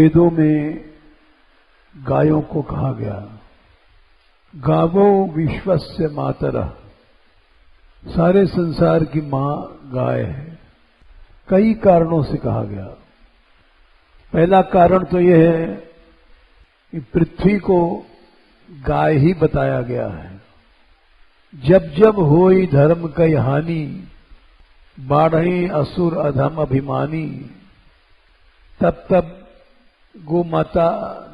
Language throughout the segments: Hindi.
वेदों में गायों को कहा गया, गावो विश्वस्य मातरः, सारे संसार की मां गाय है। कई कारणों से कहा गया। पहला कारण तो यह है कि पृथ्वी को गाय ही बताया गया है। जब जब होई धर्म कई हानि, बाढ़ई असुर अधम अभिमानी, तब तब गो माता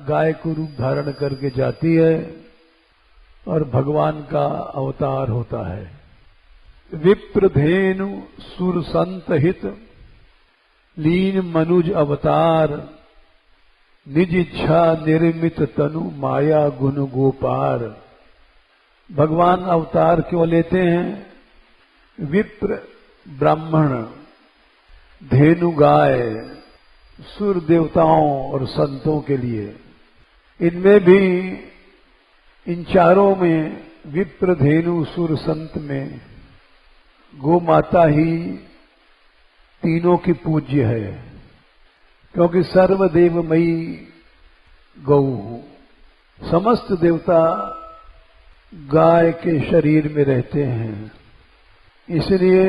गाय को रूप धारण करके जाती है और भगवान का अवतार होता है। विप्रधेनु सुर संत हित, लीन मनुज अवतार, निज इच्छा निर्मित तनु माया गुण गोपार। भगवान अवतार क्यों लेते हैं? विप्र ब्राह्मण, धेनु गाय, सुर देवताओं और संतों के लिए। इनमें भी, इन चारों में, विप्र धेनु सुर संत में गो माता ही तीनों की पूज्य है, क्योंकि सर्वदेवमयी गौ, समस्त देवता गाय के शरीर में रहते हैं। इसलिए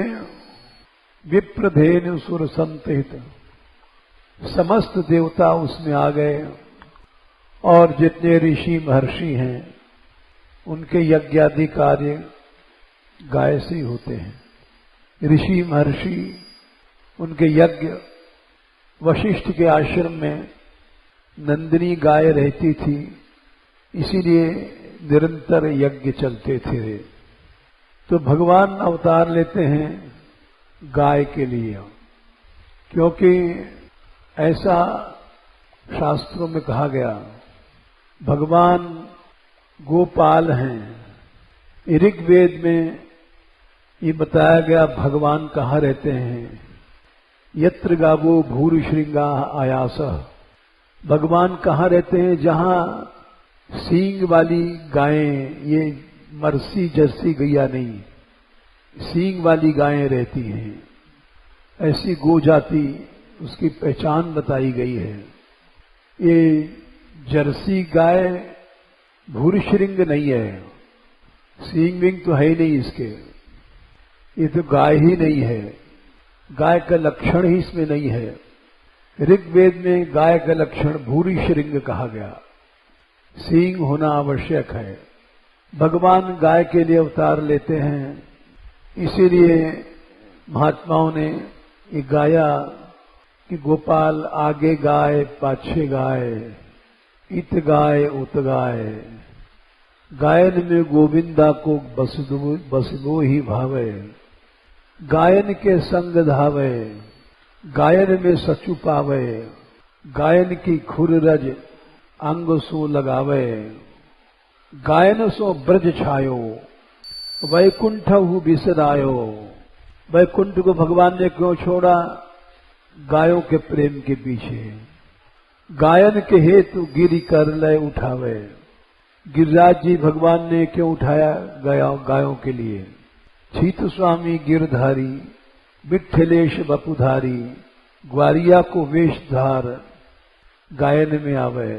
विप्र धेनु सुर संत हित, समस्त देवता उसमें आ गए और जितने ऋषि महर्षि हैं उनके यज्ञादि कार्य गाय से ही होते हैं। ऋषि महर्षि, उनके यज्ञ, वशिष्ठ के आश्रम में नंदिनी गाय रहती थी, इसीलिए निरंतर यज्ञ चलते थे। तो भगवान अवतार लेते हैं गाय के लिए, क्योंकि ऐसा शास्त्रों में कहा गया। भगवान गोपाल हैं। ऋग्वेद में ये बताया गया भगवान कहाँ रहते हैं। यत्र गावो भूरि श्रृंगा आयासः, भगवान कहाँ रहते हैं? जहां सींग वाली गायें, ये मरसी जर्सी गैया नहीं, सींग वाली गायें रहती हैं, ऐसी गो जाति, उसकी पहचान बताई गई है। ये जर्सी गाय भूरिश्रृंग नहीं है, सींग विंग तो है ही नहीं इसके, ये तो गाय ही नहीं है, गाय का लक्षण ही इसमें नहीं है। ऋग्वेद में गाय का लक्षण भूरिश्रृंग कहा गया, सींग होना आवश्यक है। भगवान गाय के लिए अवतार लेते हैं, इसीलिए महात्माओं ने ये गाया कि गोपाल आगे गाय पाछे गाय, इत गाय उत गाय, गायन में गोविंदा को बसदो ही भावे, गायन के संग धावे, गायन में सचु पावे, गायन की खुर रज अंग सो लगावे, गायन सो ब्रज छायो, वैकुंठ बिसरायो। वैकुंठ को भगवान ने क्यों छोड़ा? गायों के प्रेम के पीछे। गायन के हेतु गिरि कर लय उठावे, गिरिराज जी भगवान ने क्यों उठाया? गायों के लिए। छीत स्वामी गिरधारी, विठलेश बपुधारी, ग्वारिया को वेशधार, गायन में आवे।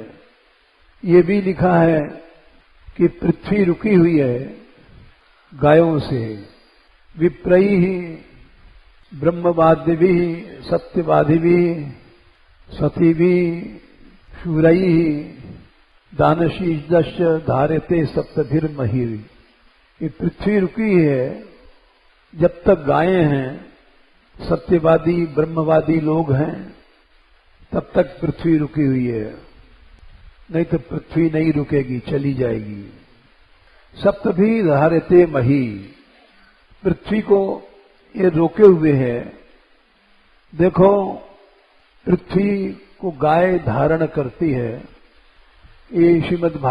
ये भी लिखा है कि पृथ्वी रुकी हुई है गायों से। विप्रई ही, ब्रह्मवाद्य भी, सत्यवादी भी, सती भी, शूरई, दानशीष धारते सप्तभिर्महीर। ये पृथ्वी रुकी है जब तक गायें हैं, सत्यवादी ब्रह्मवादी लोग हैं, तब तक पृथ्वी रुकी हुई है, नहीं तो पृथ्वी नहीं रुकेगी, चली जाएगी। सप्तभी धारते मही, पृथ्वी को ये रोके हुए है। देखो, पृथ्वी को गाय धारण करती है, ये श्रीमद्